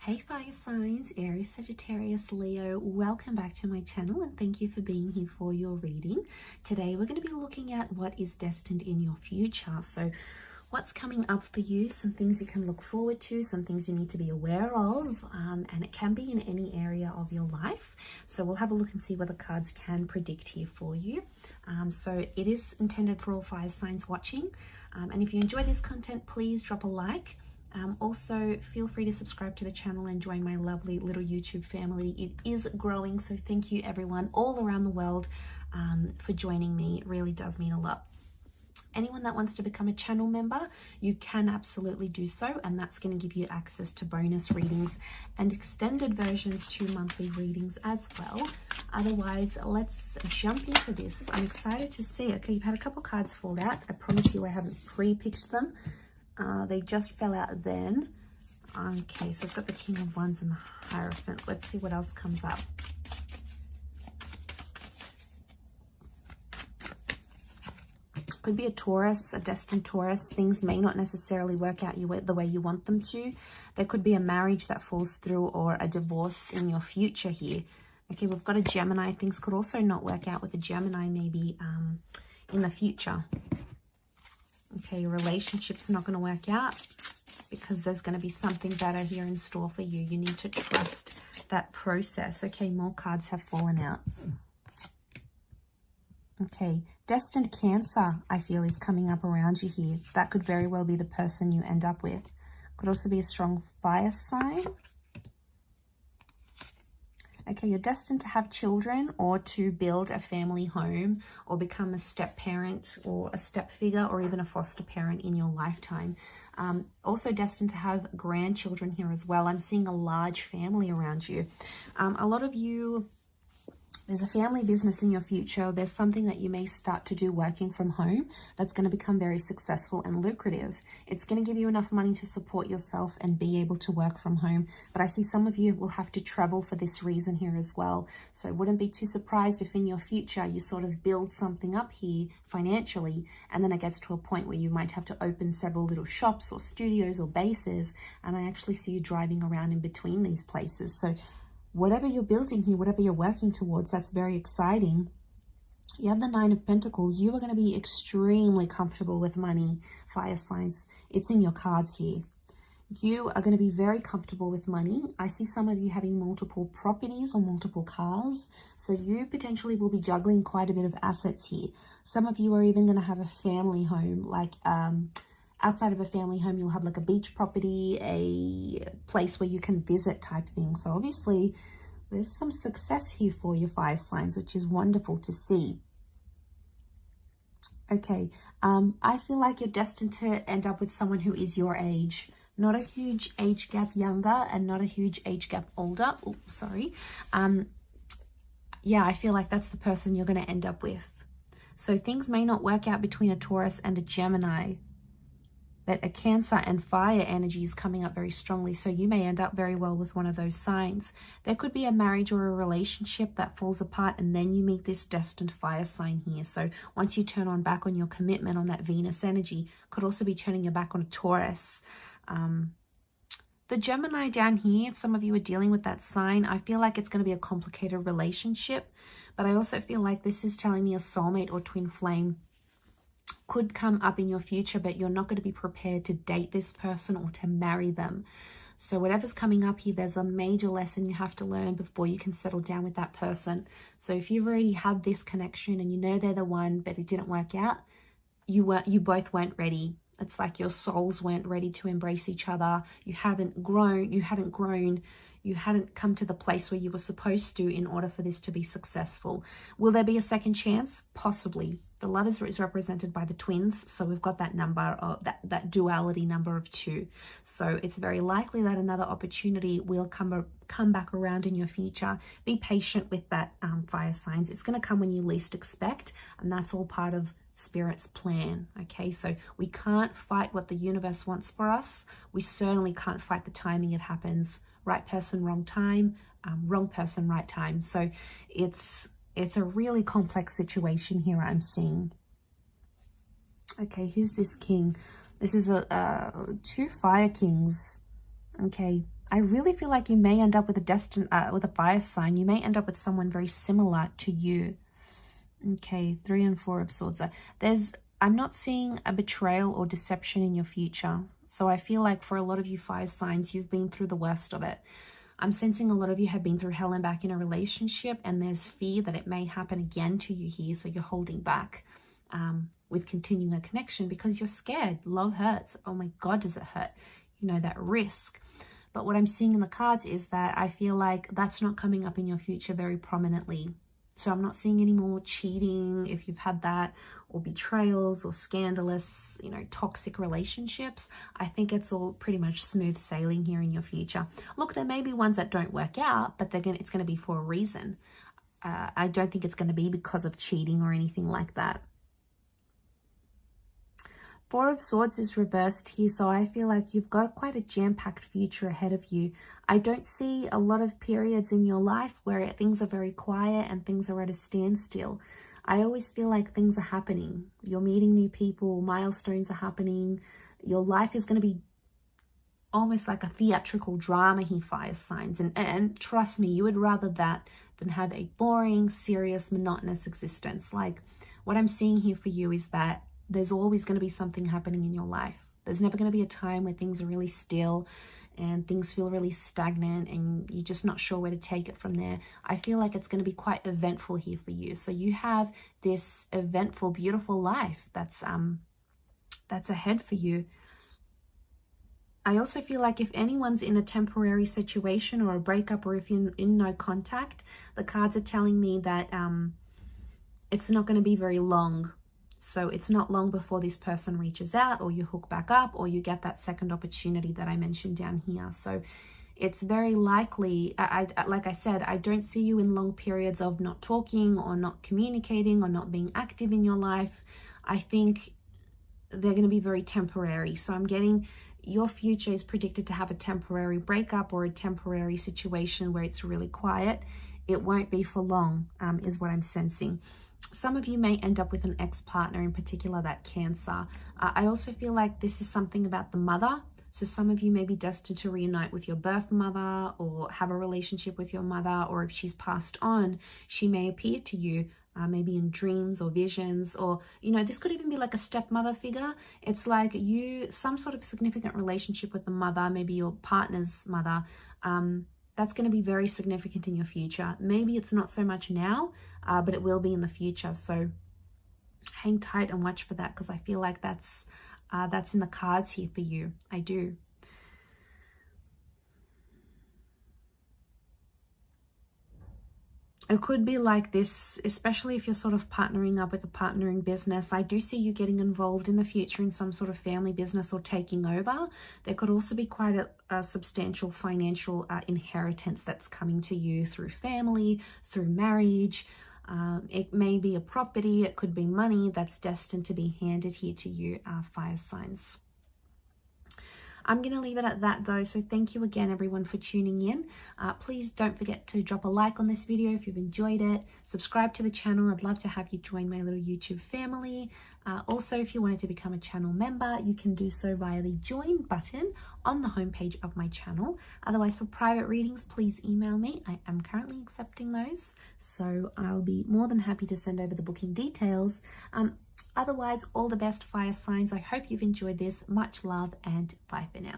Hey fire signs, Aries, Sagittarius, Leo, welcome back to my channel and thank you for being here for your reading. Today we're going to be looking at what is destined in your future. So what's coming up for you, some things you can look forward to, some things you need to be aware of, and it can be in any area of your life. So we'll have a look and see what the cards can predict here for you. So it is intended for all fire signs watching. And if you enjoy this content, please drop a like. Also, feel free to subscribe to the channel and join my lovely little YouTube family. It is growing, so thank you everyone all around the world for joining me. It really does mean a lot. Anyone that wants to become a channel member, you can absolutely do so, and that's going to give you access to bonus readings and extended versions to monthly readings as well. Otherwise, let's jump into this. I'm excited to see. Okay, you've had a couple cards fall out. I promise you I haven't pre-picked them. They just fell out then. Okay, so I've got the King of Wands and the Hierophant. Let's see what else comes up. Could be a Taurus, a destined Taurus. Things may not necessarily work out the way you want them to. There could be a marriage that falls through or a divorce in your future here. Okay, we've got a Gemini. Things could also not work out with a Gemini maybe in the future. Okay, your relationship's not going to work out because there's going to be something better here in store for you. You need to trust that process. Okay, more cards have fallen out. Okay, destined Cancer, I feel, is coming up around you here. That could very well be the person you end up with. Could also be a strong fire sign. Okay, you're destined to have children or to build a family home or become a step parent or a step figure or even a foster parent in your lifetime. Also destined to have grandchildren here as well. I'm seeing a large family around you. A lot of you, there's a family business in your future. There's something that you may start to do working from home that's going to become very successful and lucrative. It's going to give you enough money to support yourself and be able to work from home. But I see some of you will have to travel for this reason here as well. So I wouldn't be too surprised if in your future you sort of build something up here financially, and then it gets to a point where you might have to open several little shops or studios or bases. And I actually see you driving around in between these places. So whatever you're building here, whatever you're working towards, that's very exciting. You have the Nine of Pentacles. You are going to be extremely comfortable with money, fire signs. It's in your cards here. You are going to be very comfortable with money. I see some of you having multiple properties or multiple cars. So you potentially will be juggling quite a bit of assets here. Some of you are even going to have a family home, like outside of a family home, you'll have like a beach property, a place where you can visit type thing. So obviously there's some success here for your fire signs, which is wonderful to see. Okay, I feel like you're destined to end up with someone who is your age. Not a huge age gap younger and not a huge age gap older. Oh, sorry. Yeah, I feel like that's the person you're going to end up with. So things may not work out between a Taurus and a Gemini, but a Cancer and fire energy is coming up very strongly. So you may end up very well with one of those signs. There could be a marriage or a relationship that falls apart and then you meet this destined fire sign here. So once you turn back on your commitment on that Venus energy, could also be turning your back on a Taurus. The Gemini down here, if some of you are dealing with that sign, I feel like it's going to be a complicated relationship. But I also feel like this is telling me a soulmate or twin flame could come up in your future, but you're not going to be prepared to date this person or to marry them. So whatever's coming up here, there's a major lesson you have to learn before you can settle down with that person. So if you've already had this connection and you know they're the one, but it didn't work out, you both weren't ready. It's like your souls weren't ready to embrace each other. You hadn't grown, you hadn't come to the place where you were supposed to in order for this to be successful. Will there be a second chance? Possibly. The Lovers is represented by the twins, so we've got that number, of that duality number of 2. So it's very likely that another opportunity will come back around in your future. Be patient with that, fire signs. It's going to come when you least expect, and that's all part of Spirit's plan. Okay, so we can't fight what the universe wants for us. We certainly can't fight the timing it happens. Right person, wrong time, wrong person, right time. So it's a really complex situation here I'm seeing. Okay, who's this king? This is 2 fire kings. Okay, I really feel like you may end up with a fire sign. You may end up with someone very similar to you. Okay, 3 and 4 of Swords. I'm not seeing a betrayal or deception in your future. So I feel like for a lot of you fire signs, you've been through the worst of it. I'm sensing a lot of you have been through hell and back in a relationship, and there's fear that it may happen again to you here. So you're holding back with continuing a connection because you're scared. Love hurts. Oh my God, does it hurt? You know, that risk. But what I'm seeing in the cards is that I feel like that's not coming up in your future very prominently. So I'm not seeing any more cheating, if you've had that, or betrayals or scandalous, you know, toxic relationships. I think it's all pretty much smooth sailing here in your future. Look, there may be ones that don't work out, but it's going to be for a reason. I don't think it's going to be because of cheating or anything like that. 4 of Swords is reversed here, so I feel like you've got quite a jam-packed future ahead of you. I don't see a lot of periods in your life where things are very quiet and things are at a standstill. I always feel like things are happening. You're meeting new people, milestones are happening. Your life is going to be almost like a theatrical drama here, fire signs. And trust me, you would rather that than have a boring, serious, monotonous existence. Like, what I'm seeing here for you is that there's always going to be something happening in your life. There's never going to be a time where things are really still and things feel really stagnant and you're just not sure where to take it from there. I feel like it's going to be quite eventful here for you. So you have this eventful, beautiful life that's ahead for you. I also feel like if anyone's in a temporary situation or a breakup, or if you're in no contact, the cards are telling me that it's not going to be very long. So it's not long before this person reaches out, or you hook back up, or you get that second opportunity that I mentioned down here. So it's very likely, like I said, I don't see you in long periods of not talking or not communicating or not being active in your life. I think they're going to be very temporary. So I'm getting your future is predicted to have a temporary breakup or a temporary situation where it's really quiet. It won't be for long, is what I'm sensing. Some of you may end up with an ex-partner, in particular that Cancer. I also feel like this is something about the mother. So some of you may be destined to reunite with your birth mother or have a relationship with your mother, or if she's passed on, she may appear to you maybe in dreams or visions, or, you know, this could even be like a stepmother figure. It's like some sort of significant relationship with the mother, maybe your partner's mother. That's going to be very significant in your future. Maybe it's not so much now, but it will be in the future. So hang tight and watch for that, because I feel like that's in the cards here for you. I do. It could be like this, especially if you're sort of partnering up with a partner in business. I do see you getting involved in the future in some sort of family business or taking over. There could also be quite a substantial financial inheritance that's coming to you through family, through marriage. It may be a property, it could be money that's destined to be handed here to you, fire signs. I'm going to leave it at that though. So thank you again, everyone, for tuning in. Please don't forget to drop a like on this video if you've enjoyed it. Subscribe to the channel. I'd love to have you join my little YouTube family. Also, if you wanted to become a channel member, you can do so via the join button on the homepage of my channel. Otherwise, for private readings, please email me. I am currently accepting those, so I'll be more than happy to send over the booking details. Otherwise, all the best, fire signs. I hope you've enjoyed this. Much love and bye for now.